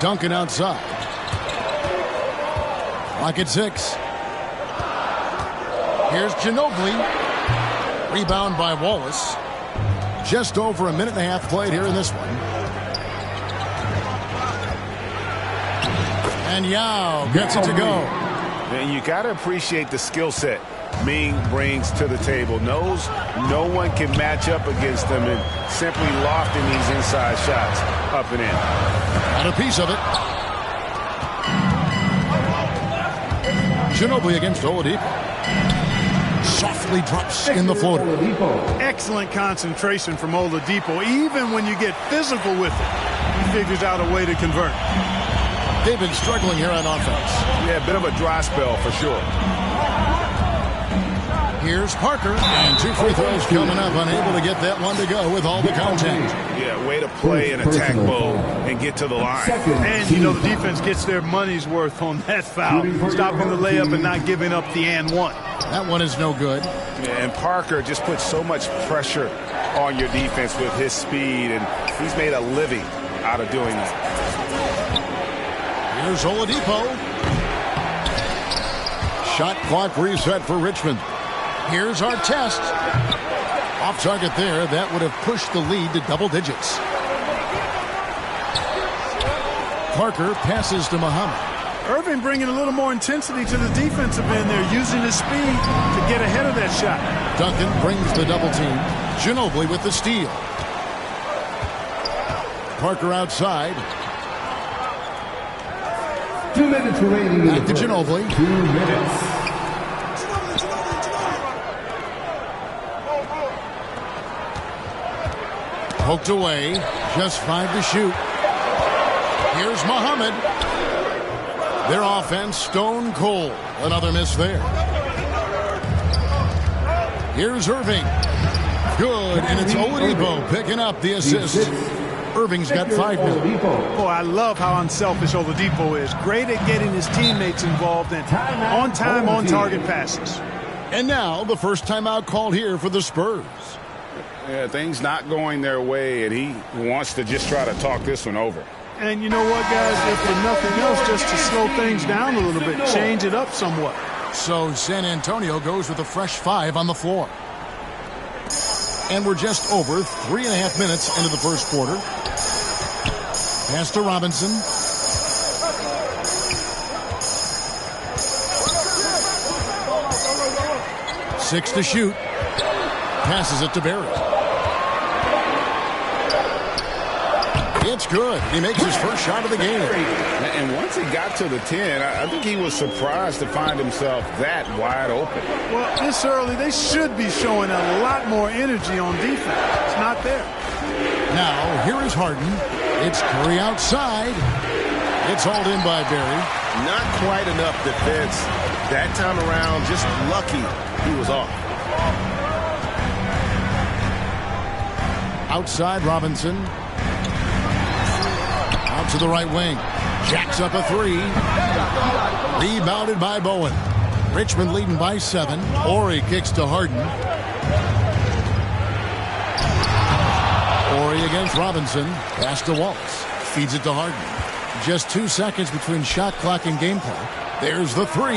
Duncan outside. Clock at 6. Here's Ginobili. Rebound by Wallace. Just over a minute and a half played here in this one. And Yao gets it to go. And you got to appreciate the skill set Ming brings to the table. Knows no one can match up against him and simply lofting these inside shots up and in. Got a piece of it. Ginobili against Oladipo. Softly drops in the floater. Excellent concentration from Oladipo. Even when you get physical with it, he figures out a way to convert. They've been struggling here on offense. Yeah, a bit of a dry spell for sure. Here's Parker, and 2 free throws coming up, unable to get that one to go with all the contact. Yeah, way to play in attack mode and get to the line. And, you know, the defense gets their money's worth on that foul. Stopping the layup and not giving up the and one. That one is no good. Yeah, and Parker just puts so much pressure on your defense with his speed, and he's made a living out of doing that. Here's Oladipo. Shot clock reset for Richmond. Here's our test. Off target there. That would have pushed the lead to double digits. Parker passes to Muhammad. Irving bringing a little more intensity to the defensive end there, using his speed to get ahead of that shot. Duncan brings the double team. Ginobili with the steal. Parker outside. 2 minutes remaining. Back to Ginobili. 2 minutes. Poked away. Just 5 to shoot. Here's Muhammad. Their offense stone cold. Another miss there. Here's Irving. Good, and it's Oladipo picking up the assist. Irving's got 5 now. Oh, I love how unselfish Oladipo is. Great at getting his teammates involved and on-time, on-target passes. And now the first timeout called here for the Spurs. Yeah, things not going their way, and he wants to just try to talk this one over. And you know what, guys? If for nothing else, just to slow things down a little bit, change it up somewhat. So San Antonio goes with a fresh 5 on the floor. And we're just over 3.5 minutes into the first quarter. Pass to Robinson. Six to shoot. Passes it to Barry. It's good. He makes his first shot of the game. And once he got to the 10, I think he was surprised to find himself that wide open. Well, this early, they should be showing a lot more energy on defense. It's not there. Now, here is Harden. It's Curry outside. It's hauled in by Barry. Not quite enough defense that time around. Just lucky he was off. Outside Robinson. Out to the right wing. Jacks up a 3. Rebounded by Bowen. Richmond leading by 7. Horry kicks to Harden. Horry against Robinson. Pass to Wallace. Feeds it to Harden. Just 2 seconds between shot clock and game clock. There's the 3.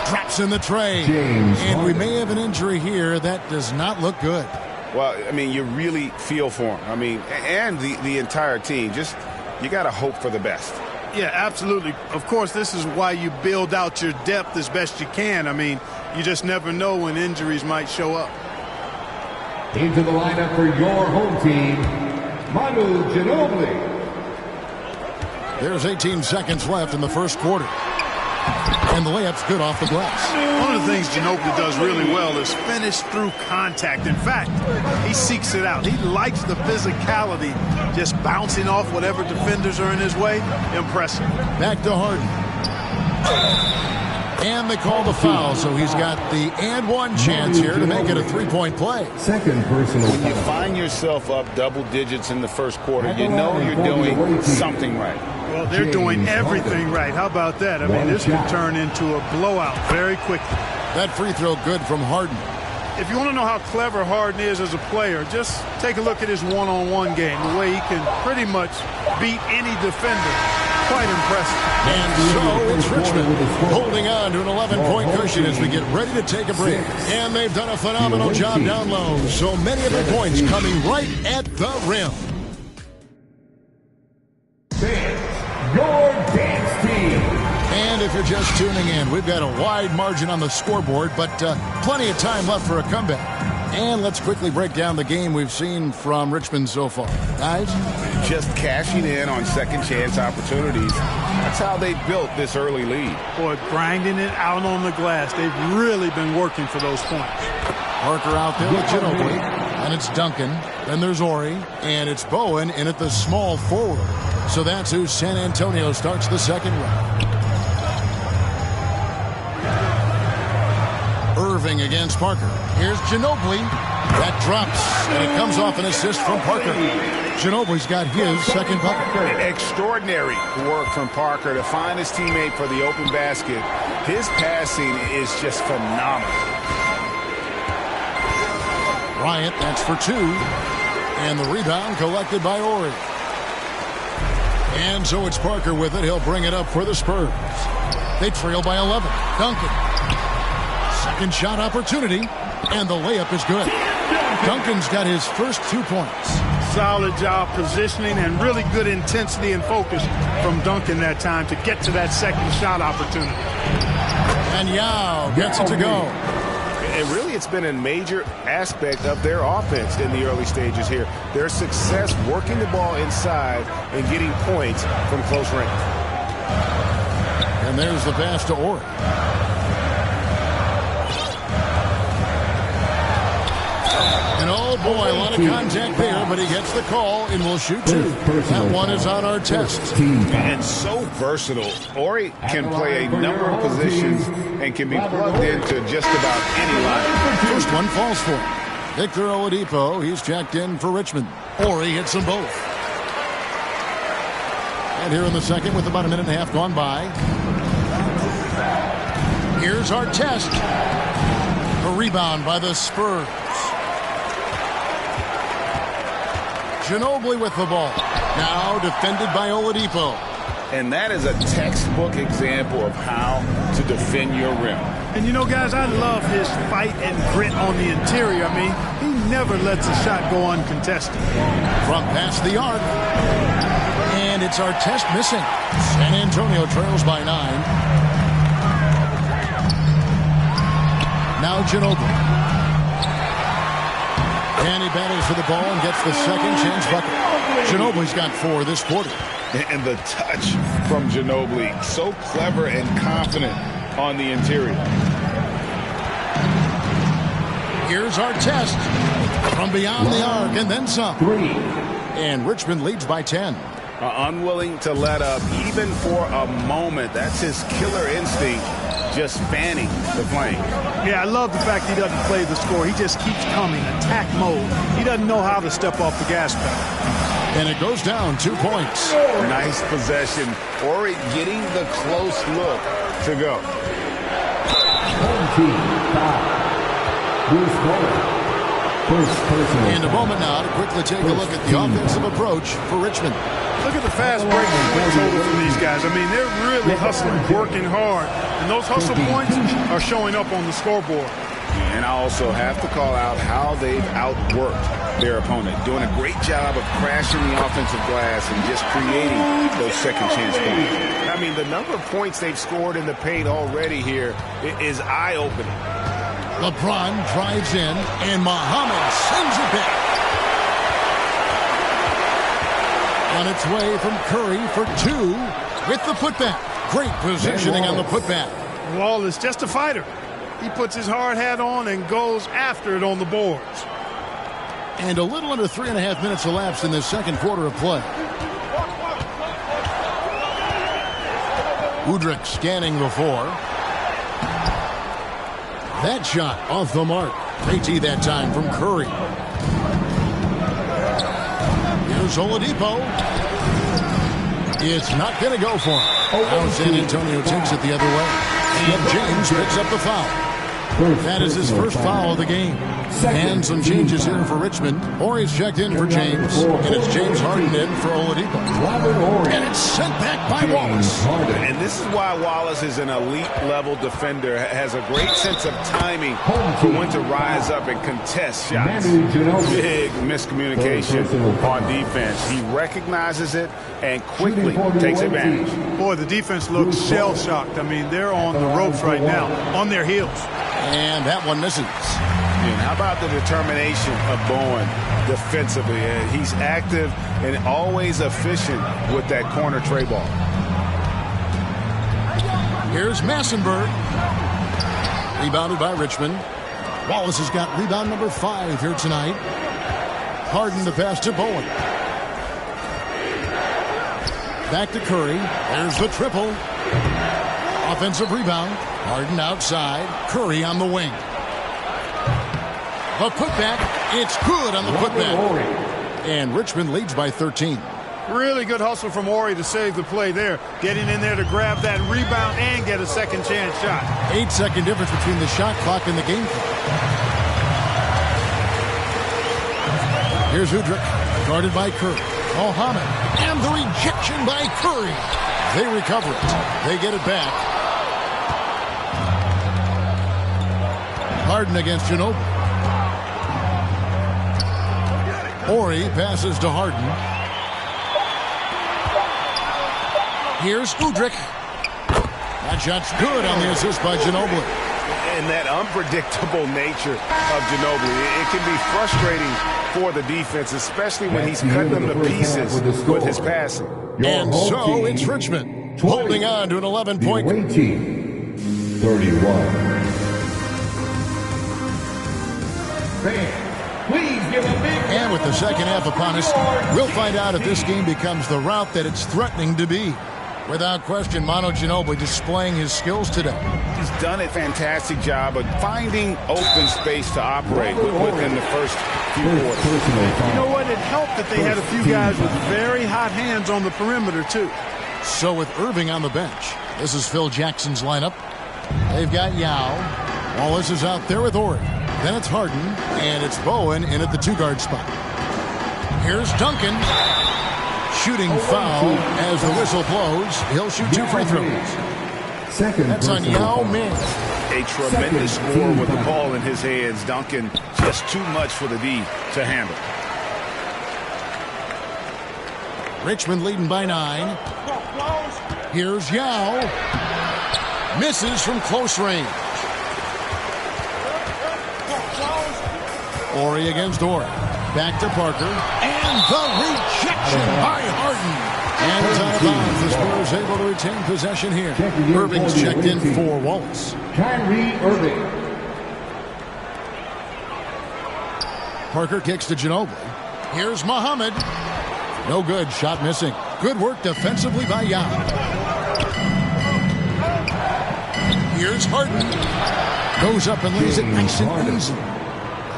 Drops in the tray. And we may have an injury here. That does not look good. Well, I mean, you really feel for him. I mean, and the entire team. Just, you got to hope for the best. Yeah, absolutely. Of course, this is why you build out your depth as best you can. I mean, you just never know when injuries might show up. Into the lineup for your home team, Manu Ginobili. There's 18 seconds left in the first quarter. And the layup's good off the glass. One of the things Ginobili does really well is finish through contact. In fact, he seeks it out. He likes the physicality, just bouncing off whatever defenders are in his way. Impressive. Back to Harden. And they call the foul, so he's got the and one chance here to make it a 3-point play. Second personal When you find yourself up double digits in the first quarter, you know you're doing something right. Well, they're doing everything right. How about that? I mean, this could turn into a blowout very quickly. That free throw good from Harden. If you want to know how clever Harden is as a player, just take a look at his one-on-one game, the way he can pretty much beat any defender Quite impressive. And so it's Richmond holding on to an 11-point cushion as we get ready to take a break. And they've done a phenomenal job down low. So many of their points coming right at the rim. Your dance team. And if you're just tuning in, we've got a wide margin on the scoreboard, but plenty of time left for a comeback. And let's quickly break down the game we've seen from Richmond so far. Guys? Just cashing in on second chance opportunities. That's how they built this early lead. Boy, grinding it out on the glass. They've really been working for those points. Parker out there with Ginobili. And it's Duncan. Then there's Ori. And it's Bowen in at the small forward. So that's who San Antonio starts the second round. Irving against Parker. Here's Ginobili. That drops, and it comes off an assist from Parker. Ginobili's got his second bucket. Extraordinary work from Parker to find his teammate for the open basket. His passing is just phenomenal. Bryant, that's for two. And the rebound collected by Ori. And so it's Parker with it. He'll bring it up for the Spurs. They trail by 11. Duncan. Second shot opportunity, and the layup is good. Duncan's got his first 2 points. Solid job positioning and really good intensity and focus from Duncan that time to get to that second shot opportunity. And Yao gets it to go. And really, it's been a major aspect of their offense in the early stages here. Their success working the ball inside and getting points from close range. And there's the pass to Ori. And oh boy, a lot of contact there, but he gets the call and will shoot two. That one is on our test. And so versatile. Ori can play a number of positions and can be plugged into just about any line. First one falls for him. Victor Oladipo, he's checked in for Richmond. Ori hits them both. And here in the second with about a minute and a half gone by. Here's our test. A rebound by the Spurs. Ginobili with the ball. Now defended by Oladipo. And that is a textbook example of how to defend your rim. And you know, guys, I love his fight and grit on the interior. I mean, he never lets a shot go uncontested. From past the arc. And it's our test missing. San Antonio trails by 9. Now Ginobili. And he battles for the ball and gets the second chance bucket. Ginobili's got 4 this quarter. And the touch from Ginobili, so clever and confident on the interior. Here's our test from beyond the arc and then some. 3. And Richmond leads by 10. Unwilling to let up even for a moment. That's his killer instinct, just fanning the flame. Yeah, I love the fact he doesn't play the score. He just keeps coming, attack mode. He doesn't know how to step off the gas pedal. And it goes down 2 points. Nice possession. Ori getting the close look to go. Home team foul. Bruce Bowen. First personal. And a moment now to quickly take a look at the offensive approach for Richmond. Look at the fast break point total from these guys. I mean, they're really hustling, working hard. And those hustle points are showing up on the scoreboard. And I also have to call out how they've outworked their opponent. Doing a great job of crashing the offensive glass and just creating those second chance points. I mean, the number of points they've scored in the paint already here is eye-opening. LeBron drives in, and Muhammad sends it back. On its way from Curry for 2 with the putback. Great positioning on the putback. Wall is just a fighter. He puts his hard hat on and goes after it on the boards. And a little under 3.5 minutes elapsed in this second quarter of play. Udrich scanning the 4. That shot off the mark. Great tee that time from Curry. Here's Oladipo. It's not going to go for him. Now San Antonio takes it the other way. And James picks up the foul. That is his first foul of the game. And some changes here for Richmond. Horry's checked in for James. And it's James Harden in for Oladipo. And it's sent back by Wallace. And this is why Wallace is an elite-level defender. Has a great sense of timing for when to rise up and contest shots. Big miscommunication on defense. He recognizes it and quickly takes advantage. Boy, the defense looks shell-shocked. I mean, they're on the ropes right now, on their heels. And that one misses. And how about the determination of Bowen defensively? He's active and always efficient with that corner tray ball. Here's Massenberg. Rebounded by Richmond. Wallace has got rebound number 5 here tonight. Harden the pass to Bowen. Back to Curry. There's the triple. Offensive rebound. Harden outside. Curry on the wing. The putback. It's good on the putback. And Richmond leads by 13. Really good hustle from Horry to save the play there. Getting in there to grab that rebound and get a second chance shot. 8-second difference between the shot clock and the game clock. Here's Udrih. Guarded by Curry. Mohammed. And the rejection by Curry. They recover it. They get it back. Harden against Ginobili. Horry passes to Harden. Here's Udrih. That shot's good on the assist by Ginobili. And that unpredictable nature of Ginobili, it can be frustrating for the defense, especially when he's cutting them to pieces with his passing. And so it's Richmond holding on to an 11-point. 31. Please give a big and with the second half upon us, we'll find out if this game becomes the route that it's threatening to be. Without question, Manu Ginobili displaying his skills today. He's done a fantastic job of finding open space to operate within the first few quarters. You know what? It helped that they had a few guys with very hot hands on the perimeter, too. So with Irving on the bench, this is Phil Jackson's lineup. They've got Yao. Wallace is out there with Horry. Then it's Harden, and it's Bowen in at the 2-guard spot. Here's Duncan. Shooting foul as the whistle blows. He'll shoot 2 free throws. That's on Yao Ming. A tremendous score with the ball in his hands. Duncan, just too much for the D to handle. Richmond leading by 9. Here's Yao. Misses from close range. Horry against Horry. Back to Parker. And the rejection by Harden. And it's out of bounds. The Spurs able to retain possession here. Irving's checked in for Wallace. Kyrie Irving. Parker kicks to Ginobili. Here's Muhammad. No good. Shot missing. Good work defensively by Yao. Here's Harden. Goes up and lays it nice and easy.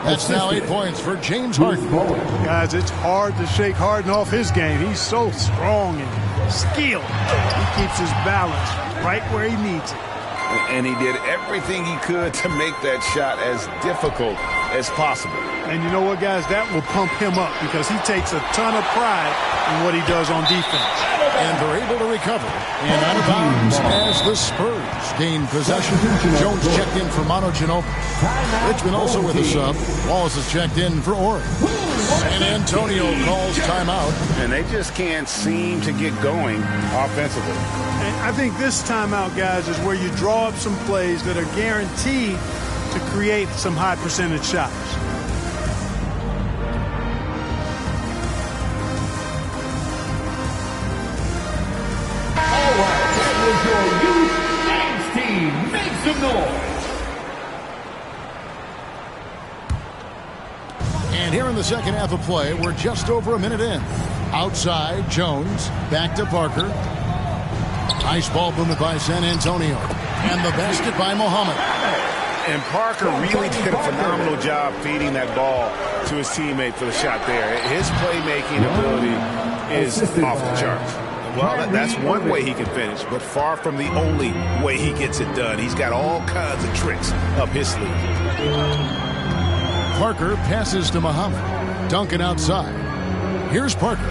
That's now 8 points for James Harden. Guys, it's hard to shake Harden off his game. He's so strong and skilled. He keeps his balance right where he needs it. And he did everything he could to make that shot as difficult as possible. And you know what, guys? That will pump him up because he takes a ton of pride in what he does on defense. And they're able to recover. And out of bounds as the Spurs gain possession. Jones checked in for Manu Ginobili. Richmond also with a sub. Wallace is checked in for Horry. San Antonio calls timeout. And they just can't seem to get going offensively. And I think this timeout, guys, is where you draw up some plays that are guaranteed to create some high percentage shots. All right, that was your youth games team. Make some noise. And here in the second half of play, we're just over a minute in. Outside, Jones. Back to Parker. Nice ball movement by San Antonio. And the basket by Muhammad. And Parker really did a phenomenal job feeding that ball to his teammate for the shot there. His playmaking ability is off the charts. Well, that's one way he can finish, but far from the only way he gets it done. He's got all kinds of tricks up his sleeve. Parker passes to Muhammad. Duncan outside. Here's Parker.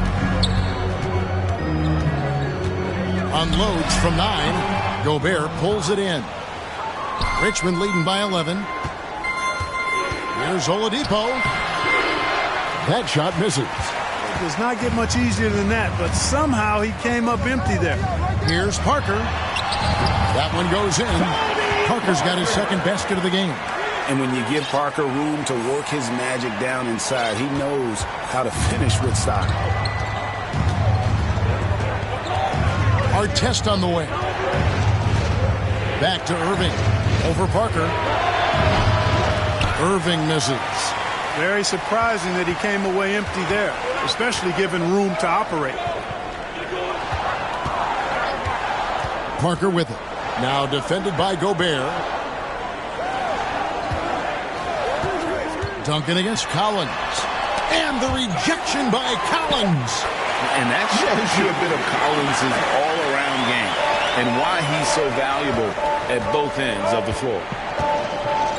Unloads from 9. Gobert pulls it in. Richmond leading by 11. Here's Oladipo. That shot misses. It does not get much easier than that, but somehow he came up empty there. Here's Parker. That one goes in. Parker's got his second basket of the game. And when you give Parker room to work his magic down inside, he knows how to finish with style. Artest on the way. Back to Irving. Over Parker. Irving misses. Very surprising that he came away empty there, especially given room to operate. Parker with it. Now defended by Gobert. Duncan against Collins. And the rejection by Collins. And that shows you a bit of Collins' all-around game and why he's so valuable at both ends of the floor.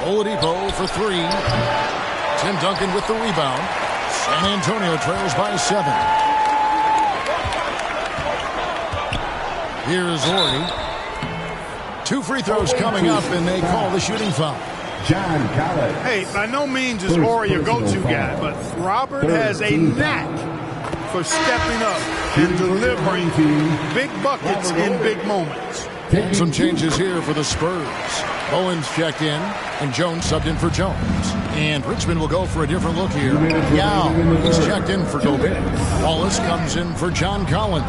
Oladipo for 3. Tim Duncan with the rebound. San Antonio trails by 7. Here's Ori. 2 free throws coming up, and they call the shooting foul. John Collins. Hey, by no means is Ori a go-to guy, but Robert has a knack for stepping up and delivering big buckets in big moments. Some changes here for the Spurs. Owens checked in, and Jones subbed in for Jones. And Richmond will go for a different look here. Yao, he's checked in for Gobert. Wallace comes in for John Collins.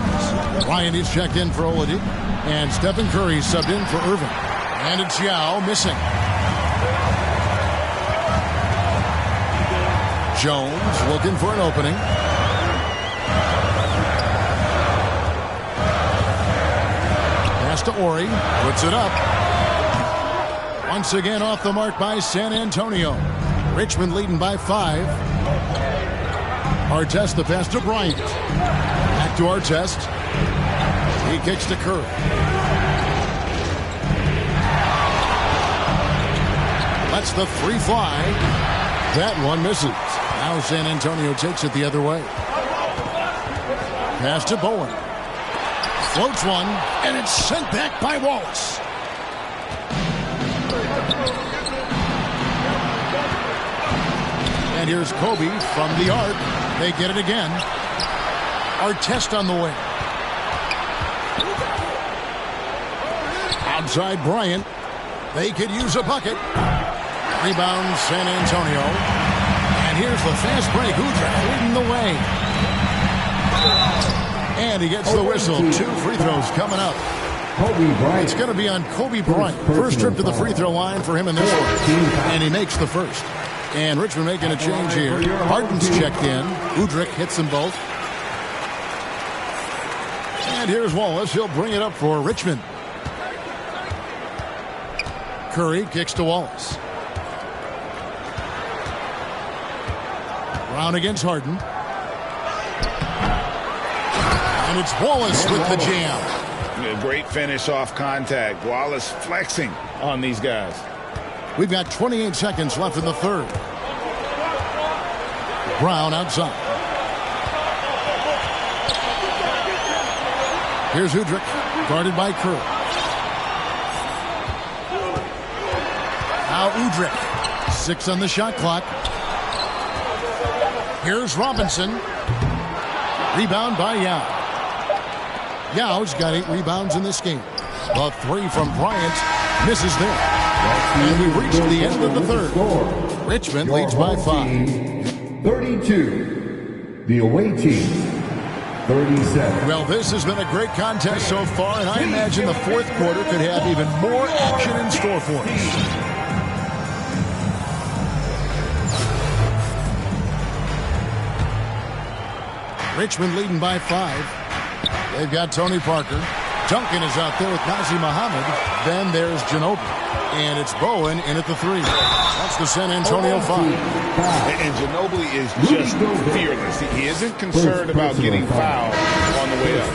Ryan, he's checked in for Oladipo. And Stephen Curry subbed in for Irving. And it's Yao missing. Jones looking for an opening. Pass to Ori. Puts it up. Once again off the mark by San Antonio. Richmond leading by 5. Artest the pass to Bryant. Back to Artest. He kicks to Curry. Lets the 3 fly. That one misses. Now San Antonio takes it the other way. Pass to Bowen. Floats one, and it's sent back by Wallace. And here's Kobe from the arc. They get it again. Artest on the way. Outside Bryant. They could use a bucket. Rebound San Antonio. And here's the fast break. Udrih leading the way. And he gets the whistle. 2 free throws coming up. It's going to be on Kobe Bryant. First trip to the free throw line for him in this one. And he makes the first. And Richmond making a change here. Harden's checked in. Udrih hits them both. And here's Wallace. He'll bring it up for Richmond. Curry kicks to Wallace. Brown against Harden. And it's Wallace with the jam. A great finish off contact. Wallace flexing on these guys. We've got 28 seconds left in the third. Brown outside. Here's Udrih, guarded by Curry. Now Udrih, 6 on the shot clock. Here's Robinson. Rebound by Yao. Yao's got 8 rebounds in this game. The 3 from Bryant misses there. And we've reached the end of the third. Richmond leads by 5. 32. The away team, 37. Well, this has been a great contest so far, and I imagine the fourth quarter could have even more action in store for us. Richmond leading by 5. They've got Tony Parker. Duncan is out there with Nazi Muhammad. Then there's Ginobili. And it's Bowen in at the 3. That's the San Antonio 5. And Ginobili is just fearless. He isn't concerned about getting fouled on the the way up.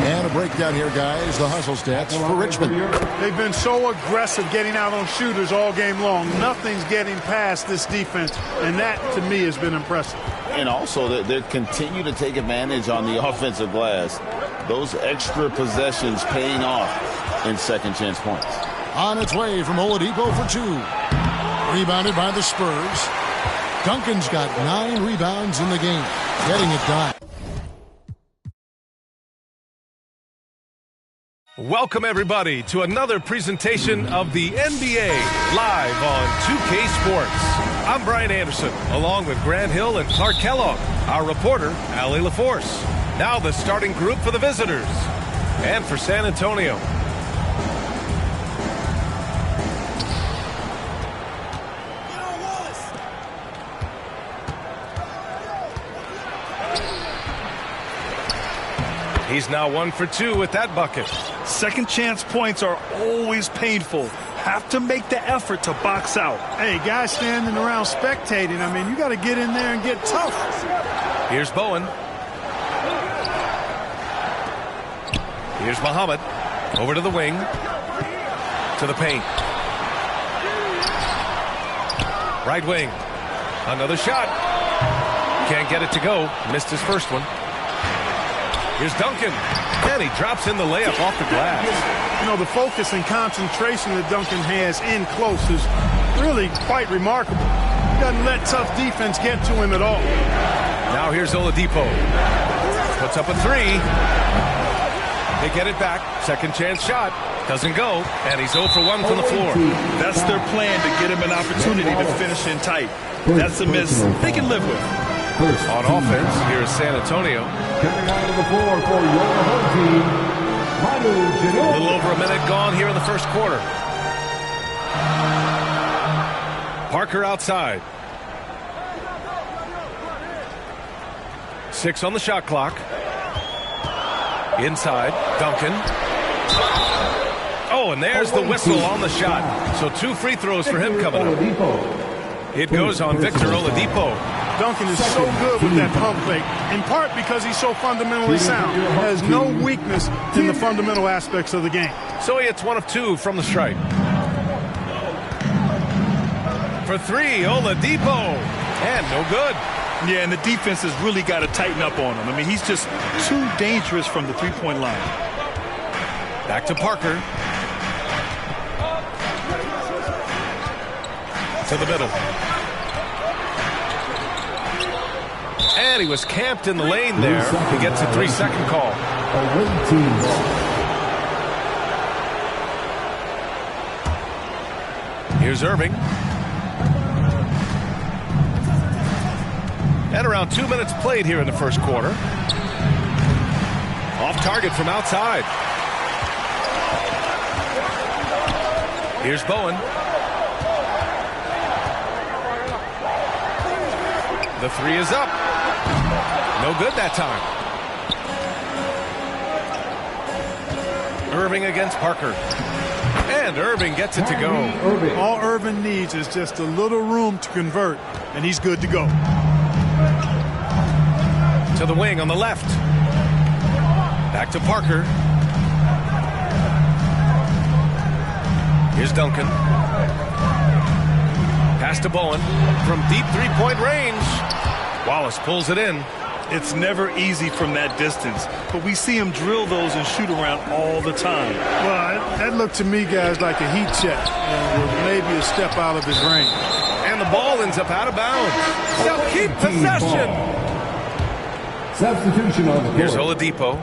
And a breakdown here, guys. The hustle stats for Richmond. They've been so aggressive getting out on shooters all game long. Nothing's getting past this defense, and that, to me, has been impressive. And also, they continue to take advantage on the offensive glass. Those extra possessions paying off in second chance points. On its way from Oladipo for 2. Rebounded by the Spurs. Duncan's got 9 rebounds in the game. Getting it done. Welcome, everybody, to another presentation of the NBA live on 2K Sports. I'm Brian Anderson, along with Grant Hill and Clark Kellogg, our reporter, Allie LaForce. Now the starting group for the visitors. And for San Antonio, he's now 1 for 2 with that bucket. Second chance points are always painful. Have to make the effort to box out. Hey, guys standing around spectating, I mean, you got to get in there and get tough. Here's Bowen. Here's Muhammad. Over to the wing. To the paint. Right wing. Another shot. Can't get it to go. Missed his first one. Here's Duncan. And he drops in the layup off the glass. You know, the focus and concentration that Duncan has in close is really quite remarkable. He doesn't let tough defense get to him at all. Now here's Oladipo. Puts up a 3. They get it back. Second chance shot. Doesn't go. And he's 0 for 1 from the floor. That's their plan, to get him an opportunity to finish in tight. That's a miss they can live with. On offense, here is San Antonio. Coming out of the floor for your home team, A little over a minute gone here in the first quarter. Parker outside. 6 on the shot clock. Inside, Duncan. Oh, and there's the whistle on the shot. So 2 free throws for him coming up. It goes on Victor Oladipo. Duncan is so good with that pump fake, in part because he's so fundamentally sound. Has no weakness in the fundamental aspects of the game. So he hits 1 of 2 from the stripe. For 3, Oladipo. And no good. Yeah, and the defense has really got to tighten up on him. I mean, he's just too dangerous from the three-point line. Back to Parker. To the middle. And he was camped in the lane there. He gets a 3-second call. Here's Irving. And around 2 minutes played here in the first quarter. Off target from outside. Here's Bowen. The 3 is up. No good that time. Irving against Parker. And Irving gets it to go. All Irving needs is just a little room to convert, and he's good to go. To the wing on the left. Back to Parker. Here's Duncan. Pass to Bowen from deep three-point range. Wallace pulls it in. It's never easy from that distance, but we see him drill those and shoot around all the time. Well, that looked to me, guys, like a heat check, with maybe a step out of his range. And the ball ends up out of bounds. They'll keep possession. Substitution on the Here's court. Oladipo.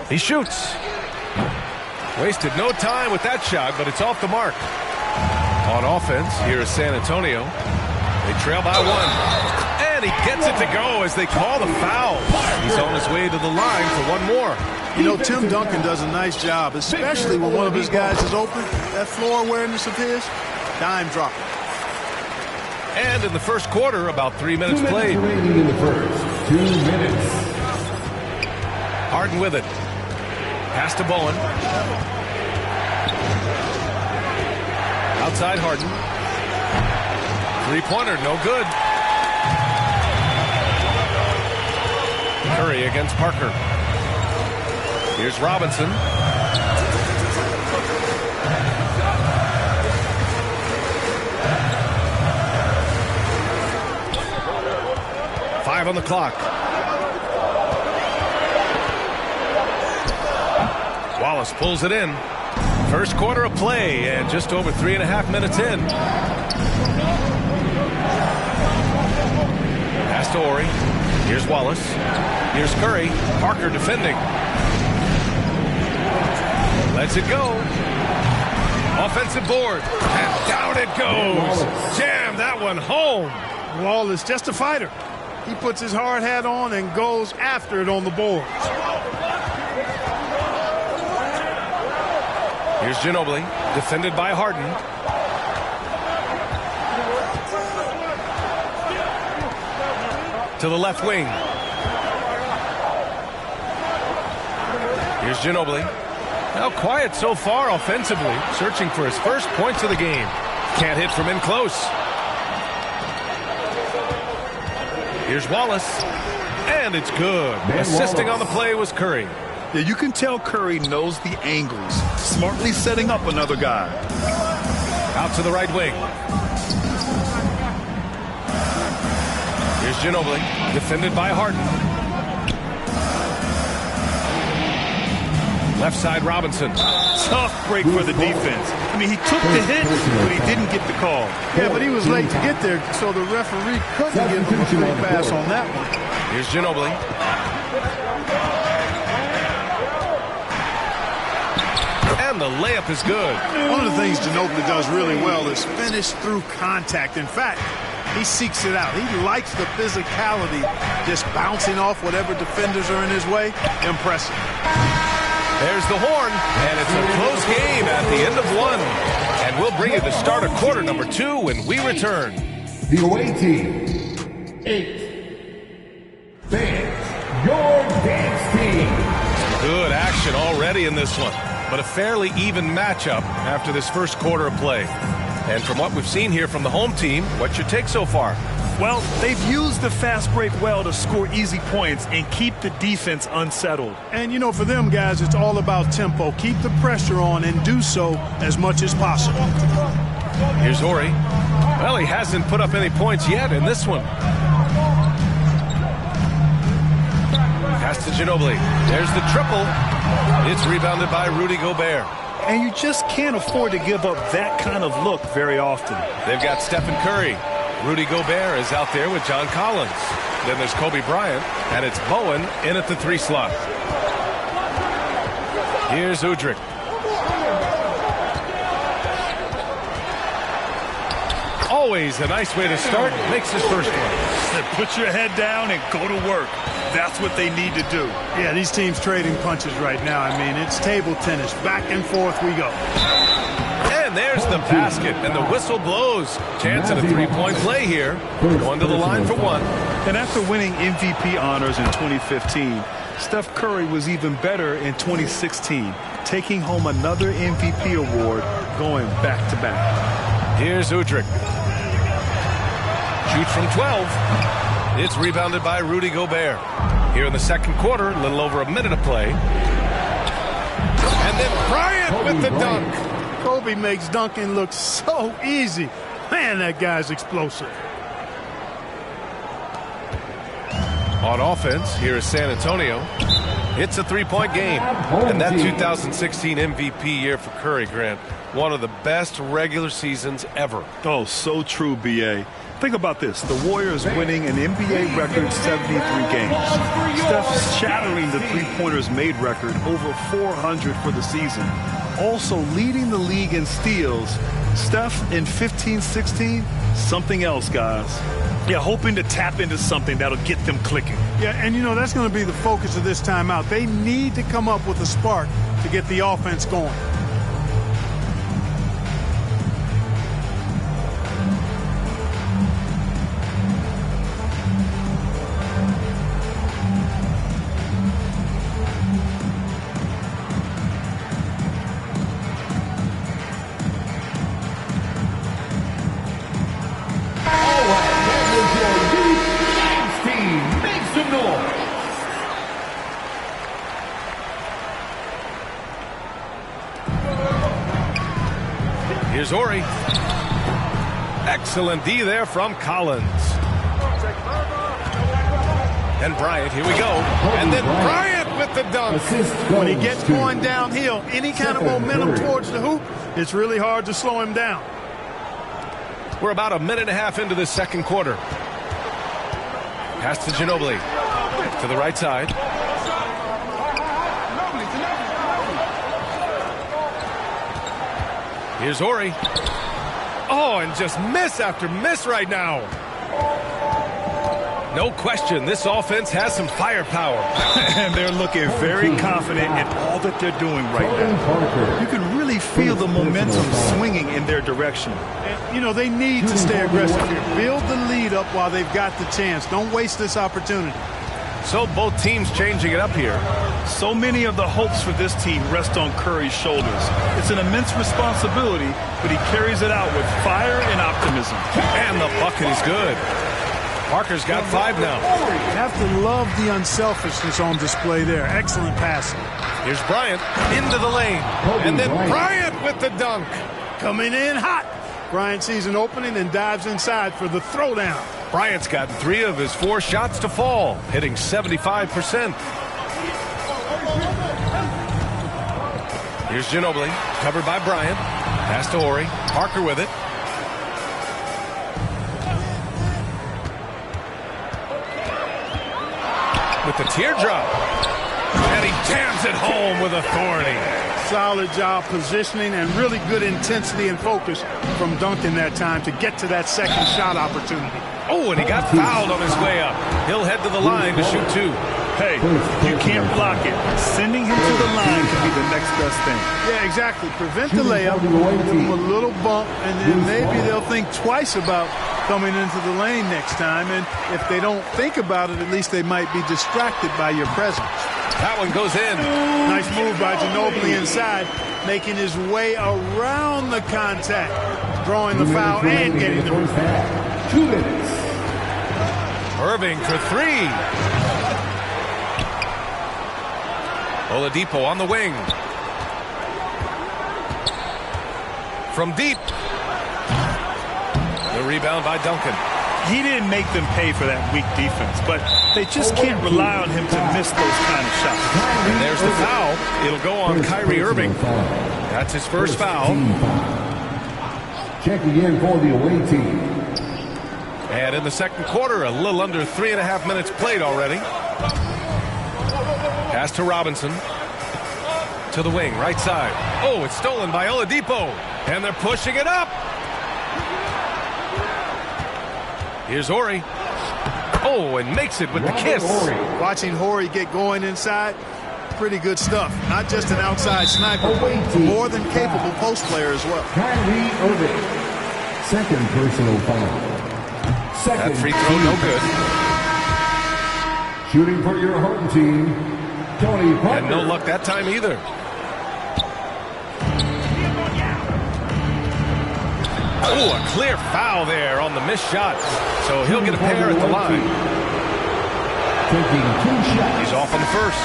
He shoots. Wasted no time with that shot, but it's off the mark. On offense, here is San Antonio. They trail by 1. And he gets it to go as they call the foul. He's on his way to the line for 1 more. You know, Tim Duncan does a nice job, especially when one of his guys is open. That floor awareness of his, dime drop. And in the first quarter, about 3 minutes 2 minutes played. remaining in the first. 2 minutes. Harden with it. Pass to Bowen. Outside Harden. Three-pointer, no good. Curry against Parker. Here's Robinson. Five on the clock. Wallace pulls it in. First quarter of play and just over 3.5 minutes in. Pass to Horry. Here's Wallace. Here's Curry. Parker defending. Lets it go. Offensive board. And down it goes. Jam that one home. Wallace, just a fighter. He puts his hard hat on and goes after it on the boards. Here's Ginobili, defended by Harden. To the left wing. Here's Ginobili. Now quiet so far offensively, searching for his first points of the game. Can't hit from in close. Here's Wallace, and it's good. Assisting on the play was Curry. Yeah, you can tell Curry knows the angles, smartly setting up another guy. Out to the right wing. Here's Ginobili, defended by Harden. Left side Robinson. Tough break for the defense. I mean, he took the hit, but he didn't get the call. Yeah, but he was late to get there, so the referee couldn't give him a free pass on that one. Here's Ginobili. And the layup is good. One of the things Ginobili does really well is finish through contact. In fact, he seeks it out. He likes the physicality, just bouncing off whatever defenders are in his way. Impressive. There's the horn, and it's a close game at the end of one. And we'll bring you the start of quarter number 2 when we return. The away team, 8. Fans, your dance team. Good action already in this one, but a fairly even matchup after this first quarter of play. And from what we've seen here from the home team, what's your take so far? Well, they've used the fast break well to score easy points and keep the defense unsettled. And, you know, for them guys, it's all about tempo. Keep the pressure on and do so as much as possible. Here's Horry. Well, he hasn't put up any points yet in this one. Pass to Ginobili. There's the triple. It's rebounded by Rudy Gobert. And you just can't afford to give up that kind of look very often. They've got Stephen Curry. Rudy Gobert is out there with John Collins. Then there's Kobe Bryant, and it's Bowen in at the 3 slot. Here's Udrih. Always a nice way to start. Makes his first one. Put your head down and go to work. That's what they need to do. Yeah, these teams trading punches right now. I mean, it's table tennis. Back and forth we go. And there's the basket, and the whistle blows. Chance at a 3-point play here. Going to the line for one. And after winning MVP honors in 2015, Steph Curry was even better in 2016, taking home another MVP award, going back-to-back. Here's Udrih. Shoots from 12. It's rebounded by Rudy Gobert. Here in the second quarter, a little over a minute of play. And then Bryant with the dunk. Kobe makes dunking look so easy. Man, that guy's explosive. On offense, here is San Antonio. It's a 3-point game. And that 2016 MVP year for Curry, Grant, one of the best regular seasons ever. Oh, so true, B.A. Think about this. The Warriors winning an NBA record 73 games. Steph's shattering the three-pointers made record, over 400 for the season. Also leading the league in steals. Steph in 15-16, something else, guys. Yeah, hoping to tap into something that'll get them clicking. Yeah, and you know, that's going to be the focus of this timeout. They need to come up with a spark to get the offense going. Here's Ori. Excellent D there from Collins. And Bryant, here we go. And then Bryant with the dunk. When he gets going downhill, any kind of momentum towards the hoop, it's really hard to slow him down. We're about a minute and a half into this second quarter. Pass to Ginobili. To the right side. Here's Ori. Oh, and just miss after miss right now. No question, this offense has some firepower. And they're looking very confident in all that they're doing right now. You can really feel the momentum swinging in their direction. And, you know, they need to stay aggressive here. Build the lead up while they've got the chance. Don't waste this opportunity. So both teams changing it up here. So many of the hopes for this team rest on Curry's shoulders. It's an immense responsibility, but he carries it out with fire and optimism. And the bucket is good. Parker's got 5 now. You have to love the unselfishness on display there. Excellent passing. Here's Bryant into the lane. And then Bryant with the dunk. Coming in hot. Bryant sees an opening and dives inside for the throwdown. Bryant's got 3 of his 4 shots to fall, hitting 75%. Here's Ginobili, covered by Bryant. Pass to Ori. Parker with it. With the teardrop. And he jams it home with authority. Solid job positioning and really good intensity and focus from Duncan that time to get to that second shot opportunity. Oh, and he got fouled on his way up. He'll head to the line to shoot 2. Hey, you can't block it. Sending him to the line can be the next best thing. Yeah, exactly. Prevent the layup, give him a little bump, and then maybe they'll think twice about coming into the lane next time. And if they don't think about it, at least they might be distracted by your presence. That one goes in. Nice move by Ginobili inside, making his way around the contact, drawing the foul and getting the rebound. 2 minutes. Irving for 3. Oladipo on the wing. From deep. The rebound by Duncan. He didn't make them pay for that weak defense, but they just can't rely on him to miss those kind of shots. And there's the foul. It'll go on Kyrie Irving. That's his first foul. Checking in for the away team. And in the second quarter, a little under 3.5 minutes played already. Pass to Robinson. To the wing, right side. Oh, it's stolen by Oladipo. And they're pushing it up. Here's Ori. Oh, and makes it with the kiss. Watching Horry get going inside, pretty good stuff. Not just an outside sniper, more than capable post player as well. Kyrie Irving. Second personal foul. That free throw, no good. Shooting for your home team, Tony Parker. And no luck that time either. Oh, a clear foul there on the missed shot. So he'll get a pair at the line. Taking 2 shots. He's off on the first.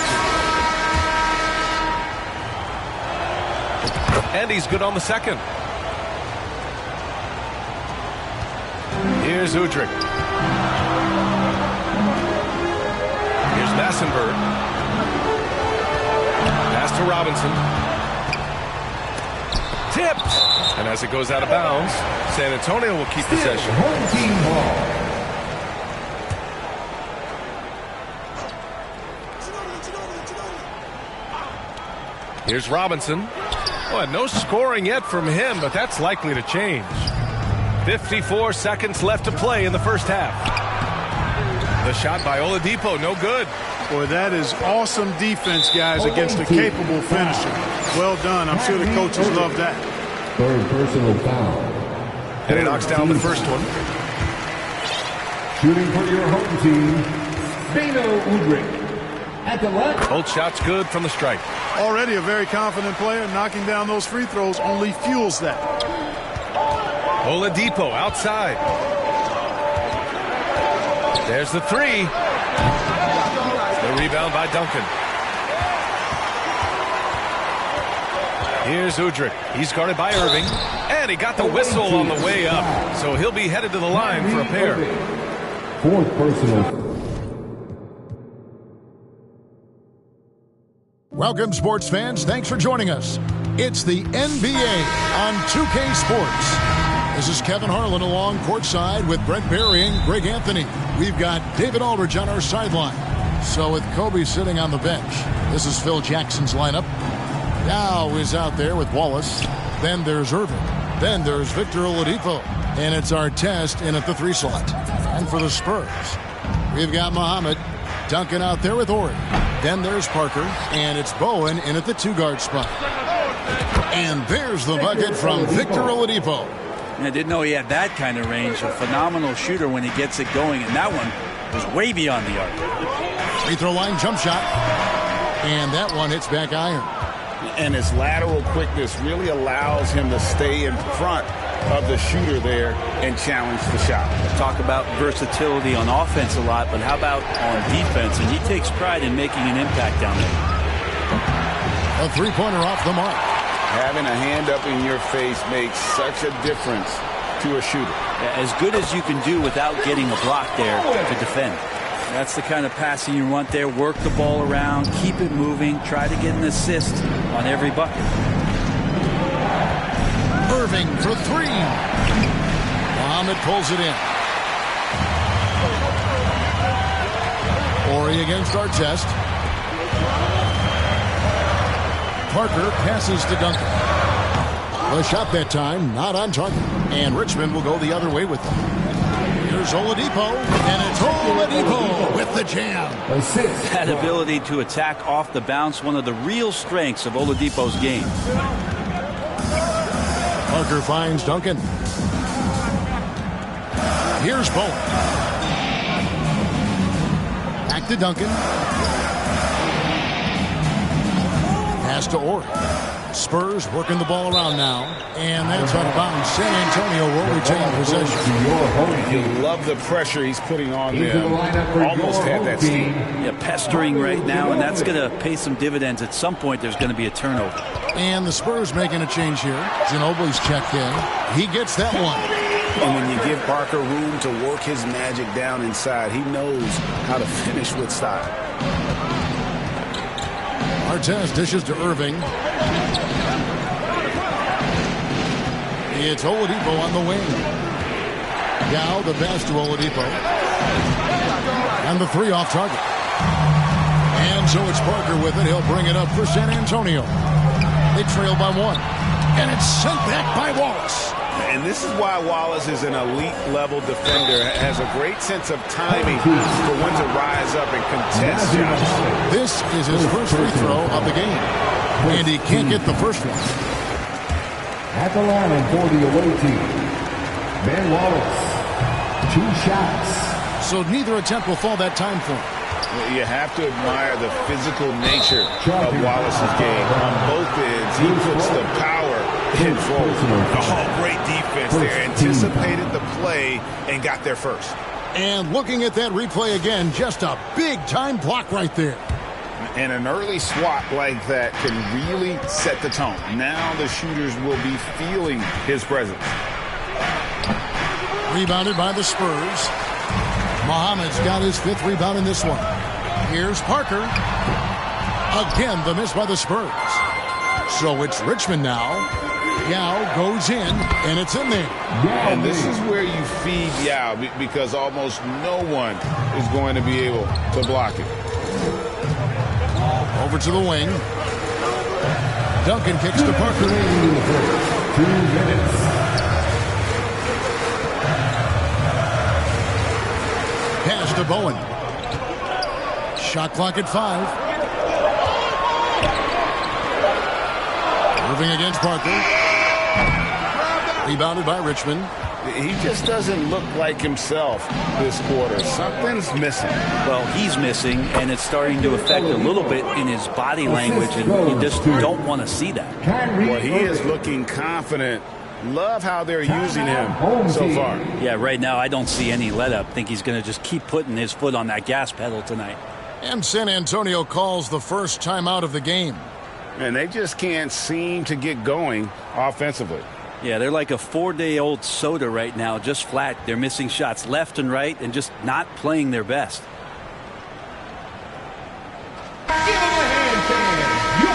And he's good on the second. Here's Udrih. Here's Massenberg. Pass to Robinson. Tipped. And as it goes out of bounds, San Antonio will keep possession. Home team ball. Here's Robinson. Well, no scoring yet from him, but that's likely to change. 54 seconds left to play in the first half. The shot by Oladipo, no good. Boy, that is awesome defense, guys, against a capable finisher. Well done. I'm sure the coaches love that. Third personal foul. And he knocks down the first one. Shooting for your home team, Udrih. At the left. Both shots good from the stripe. Already a very confident player. Knocking down those free throws only fuels that. Oladipo outside. There's the 3. The rebound by Duncan. Here's Udrih. He's guarded by Irving. And he got the whistle on the way up. So he'll be headed to the line for a pair. Fourth personal. Welcome, sports fans. Thanks for joining us. It's the NBA on 2K Sports. This is Kevin Harlan along courtside with Brent Barry and Greg Anthony. We've got David Aldridge on our sideline. So with Kobe sitting on the bench, this is Phil Jackson's lineup. Dow is out there with Wallace. Then there's Irving. Then there's Victor Oladipo. And it's Artest in at the 3 slot. And for the Spurs, we've got Muhammad. Duncan out there with Ori. Then there's Parker. And it's Bowen in at the 2-guard spot. And there's the bucket from Victor Oladipo. I didn't know he had that kind of range. A phenomenal shooter when he gets it going. And that one was way beyond the arc. Free throw line jump shot. And that one hits back iron. And his lateral quickness really allows him to stay in front of the shooter there and challenge the shot. Talk about versatility on offense a lot, but how about on defense? And he takes pride in making an impact down there. A 3-pointer off the mark. Having a hand up in your face makes such a difference to a shooter. As good as you can do without getting a block there to defend. That's the kind of passing you want there. Work the ball around, keep it moving, try to get an assist on every bucket. Irving for 3. Muhammad pulls it in. Ori against Artest. Parker passes to Duncan. The shot that time, not on target. And Richmond will go the other way with it. Here's Oladipo, and it's Oladipo with the jam. That ability to attack off the bounce, one of the real strengths of Oladipo's game. Parker finds Duncan. Here's Bowen. Back to Duncan. Pass to Ori. Spurs working the ball around now. And that's out of bounds. San Antonio will retain possession. You love the pressure he's putting on them. Almost had that steam. Yeah, pestering right now, and that's going to pay some dividends. At some point, there's going to be a turnover. And the Spurs making a change here. Ginobili's checked in. He gets that one. And when you give Parker room to work his magic down inside, he knows how to finish with style. Artest dishes to Irving. It's Oladipo on the wing. Dow the pass to Oladipo. And the 3 off target. And so it's Parker with it. He'll bring it up for San Antonio. They trail by 1. And it's sent back by Wallace. And this is why Wallace is an elite-level defender. Has a great sense of timing for when to rise up and contest shots. This is his first free throw of the game. And he can't get the first one. At the line for the away team, Ben Wallace. 2 shots. So neither attempt will fall that time for him. You have to admire the physical nature of Wallace's game. On both ends, he puts the power in forward. Oh, great defense there. Anticipated the play and got there first. And looking at that replay again, just a big-time block right there. And an early swat like that can really set the tone. Now the shooters will be feeling his presence. Rebounded by the Spurs. Muhammad's got his 5th rebound in this one. Here's Parker. Again, the miss by the Spurs. So it's Richmond now. Yao goes in, and it's in there. And this is where you feed Yao because almost no one is going to be able to block it. Over to the wing. Duncan kicks to Parker. 2 minutes. Pass to Bowen. Shot clock at 5. Moving against Parker. Rebounded by Richmond. He just doesn't look like himself this quarter. Something's missing. Well, he's missing, and it's starting to affect a little bit in his body language, and you just don't want to see that. Well, he is looking confident. Love how they're using him so far. Yeah, right now I don't see any let-up. Think he's going to just keep putting his foot on that gas pedal tonight. And San Antonio calls the first timeout of the game. And they just can't seem to get going offensively. Yeah, they're like a 4-day-old soda right now, just flat. They're missing shots left and right and just not playing their best. Give them a hand, fans. Your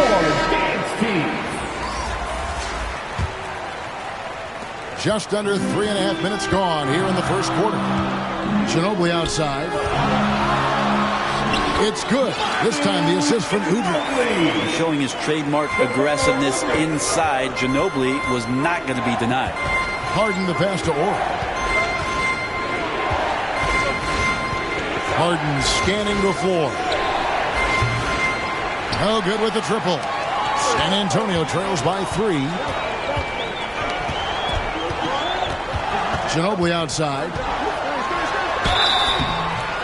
dance team. Just under 3.5 minutes gone here in the first quarter. Ginobili outside. It's good. This time the assist from Udrih. Showing his trademark aggressiveness inside. Ginobili was not going to be denied. Harden the pass to Orr. Harden scanning the floor. No good with the triple. San Antonio trails by 3. Ginobili outside.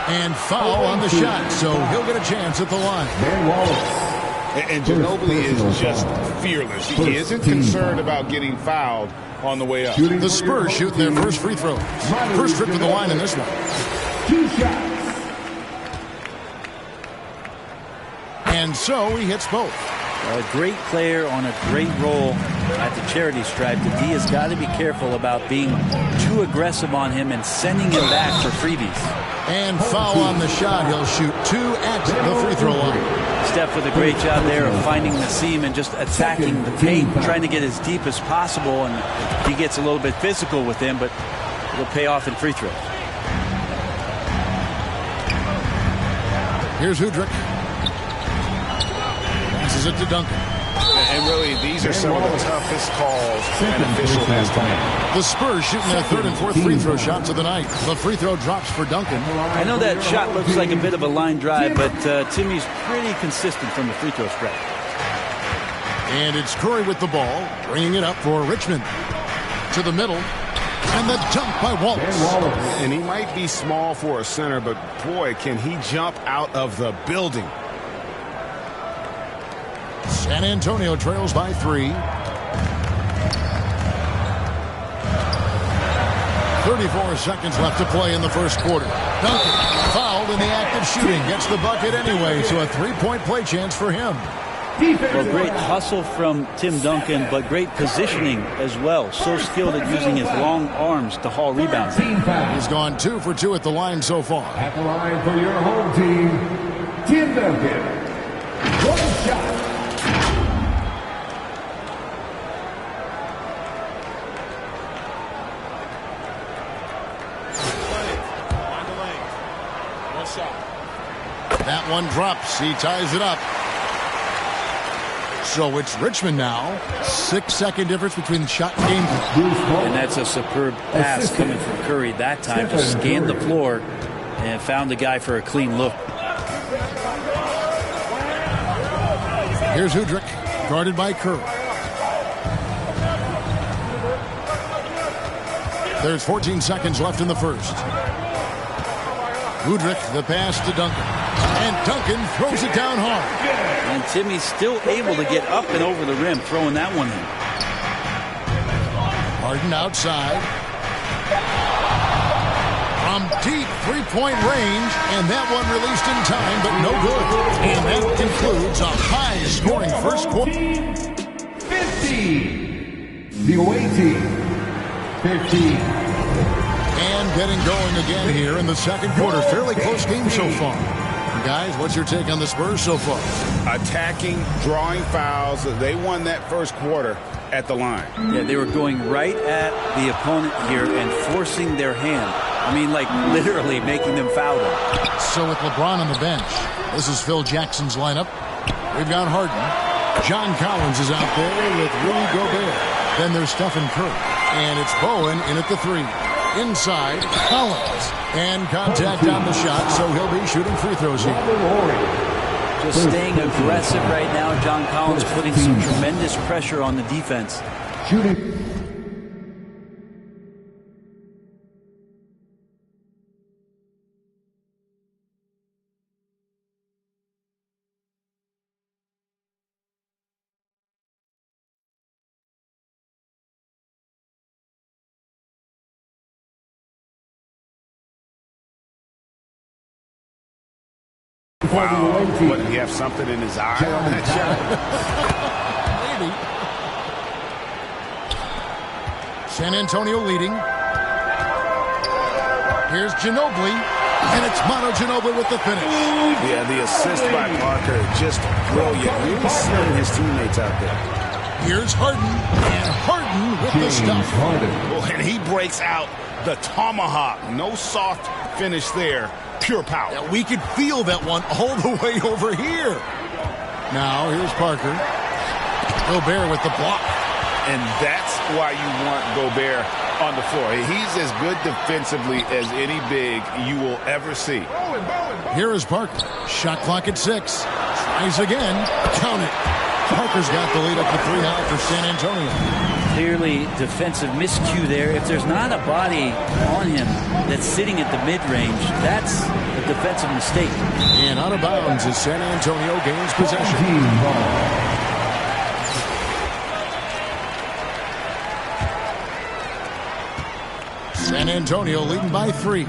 And foul on the shot, so he'll get a chance at the line. And Ginobili is just fearless. He isn't concerned about getting fouled on the way up. The Spurs shooting their first free throw. First trip to the line in this one. 2 shots. And so he hits both. A great player on a great role at the charity stripe. The D has got to be careful about being too aggressive on him and sending him back for freebies. And foul on the shot. He'll shoot 2 at the free throw line. Steph with a great job there of finding the seam and just attacking the paint, trying to get as deep as possible. And he gets a little bit physical with him, but it'll pay off in free throws. Here's Udrih. Passes it to Duncan. And really, these are some of the toughest calls an official has to make. The Spurs shooting their 3rd and 4th free throw shots of the night. The free throw drops for Duncan. I know that shot looks like a bit of a line drive, but Timmy's pretty consistent from the free throw stripe. And it's Curry with the ball, bringing it up for Richmond. To the middle. And the dunk by Wallace. And he might be small for a center, but boy, can he jump out of the building. San Antonio trails by 3. 34 seconds left to play in the first quarter. Duncan, fouled in the act of shooting, gets the bucket anyway, so a 3-point play chance for him. Well, great hustle from Tim Duncan, but great positioning as well. So skilled at using his long arms to haul rebounds. He's gone 2 for 2 at the line so far. At the line for your home team, Tim Duncan. 1 shot. That one drops. He ties it up. So it's Richmond now. 6-second difference between shot and game. And that's a superb pass coming from Curry that time. Just scanned the floor and found the guy for a clean look. Here's Udrih, guarded by Curry. There's 14 seconds left in the first. Udrih, the pass to Duncan. And Duncan throws it down hard. And Timmy's still able to get up and over the rim, throwing that one in. Harden outside. From deep three-point range, and that one released in time, but no good. And that concludes a high-scoring first quarter. 50. The away team. 15. And getting going again here in the second quarter. Fairly close game so far. Guys, what's your take on the Spurs so far? Attacking, drawing fouls. They won that first quarter at the line. Yeah, they were going right at the opponent here and forcing their hand. I mean, like literally making them foul them. So with LeBron on the bench, this is Phil Jackson's lineup. We've got Harden. John Collins is out there with Rudy Gobert. Then there's Stephen Curry. And it's Bowen in at the 3. Inside, Collins. And contact on the shot, so he'll be shooting free throws here. Just staying aggressive right now. John Collins putting some tremendous pressure on the defense. Shooting. Wow, what, did he have something in his eye on that shot? San Antonio leading. Here's Ginobili, and it's Manu Ginobili with the finish. Yeah, the assist by Parker, just brilliant. Really seeing his teammates out there. Here's Harden, and Harden with the stuff. Oh, and he breaks out the tomahawk. No soft finish there, pure power. Yeah, we could feel that one all the way over here. Now, here's Parker. Gobert with the block. And that's why you want Gobert on the floor. He's as good defensively as any big you will ever see. Here is Parker. Shot clock at 6. Tries again. Count it. Parker's got the lead up to 3 now for San Antonio. Clearly defensive miscue there. If there's not a body on him that's sitting at the mid-range, that's a defensive mistake. And out of bounds as San Antonio gains possession. San Antonio leading by 3.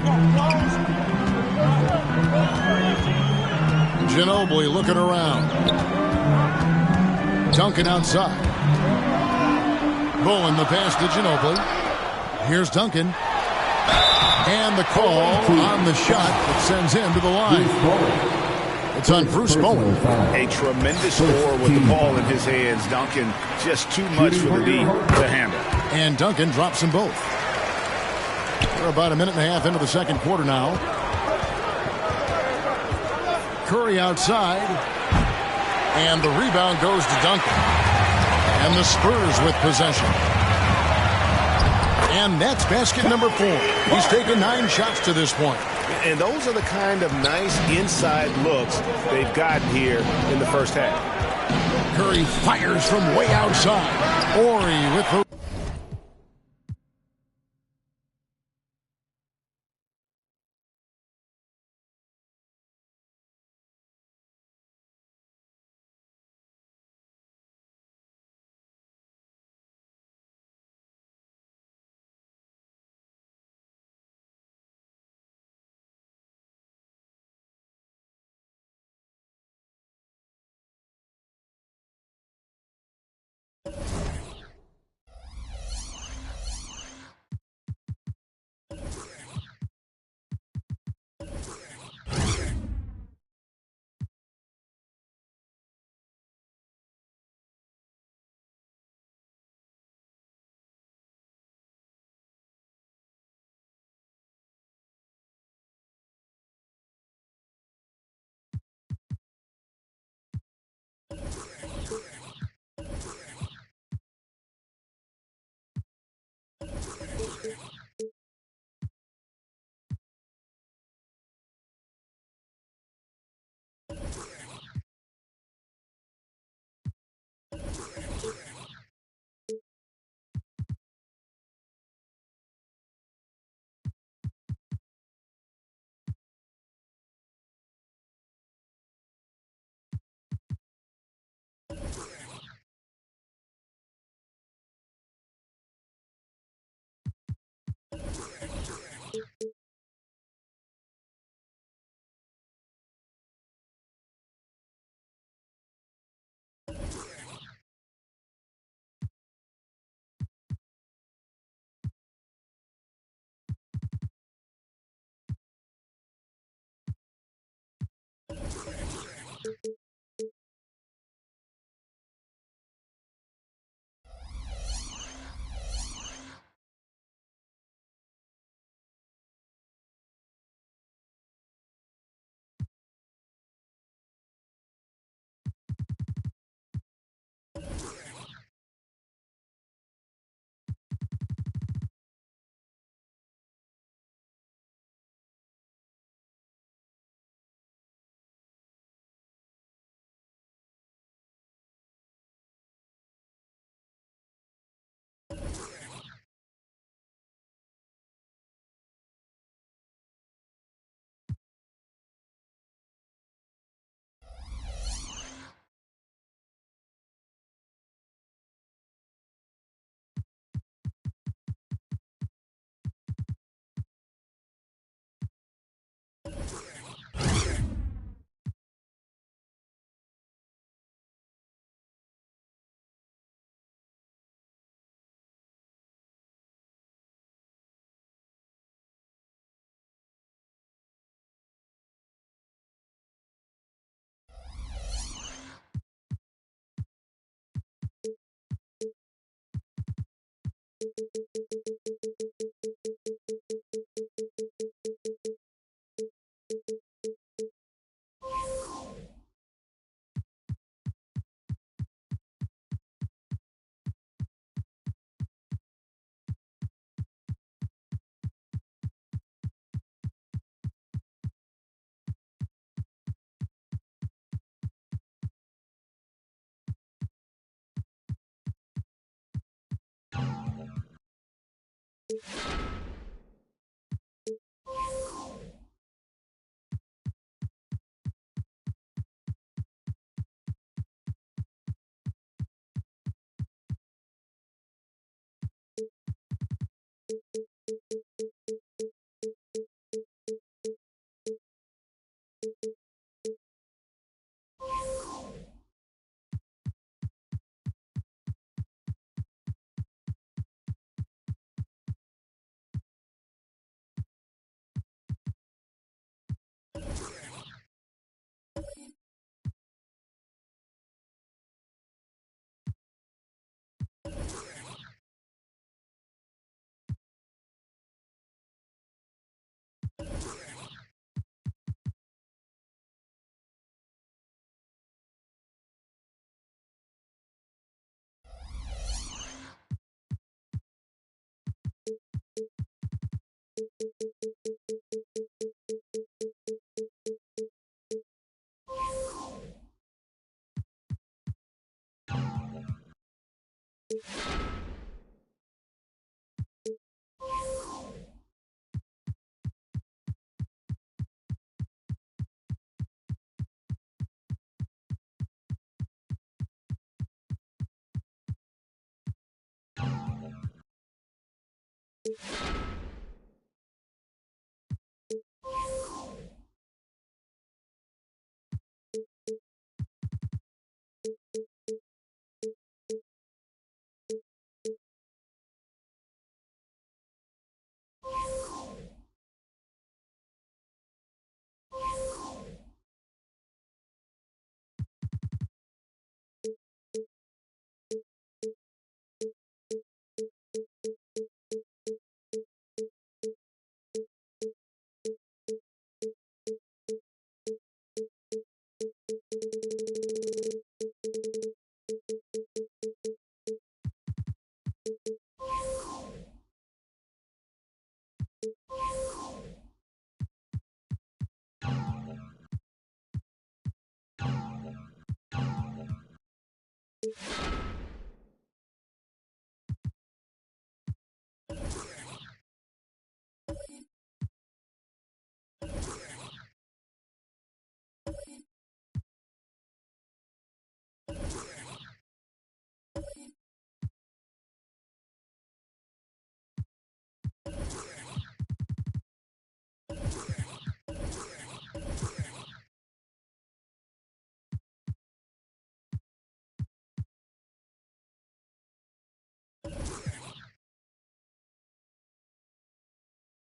Ginobili looking around. Duncan outside. Bowen the pass to Ginobili. Here's Duncan. And the call on the shot that sends him to the line. It's on Bruce Bowen. A tremendous score with the ball in his hands. Duncan just too much for the D to handle. And Duncan drops them both. We're about a minute and a half into the second quarter now. Curry outside. And the rebound goes to Duncan. And the Spurs with possession. And that's basket number 4. He's taken 9 shots to this point. And those are the kind of nice inside looks they've gotten here in the first half. Curry fires from way outside. Ori with the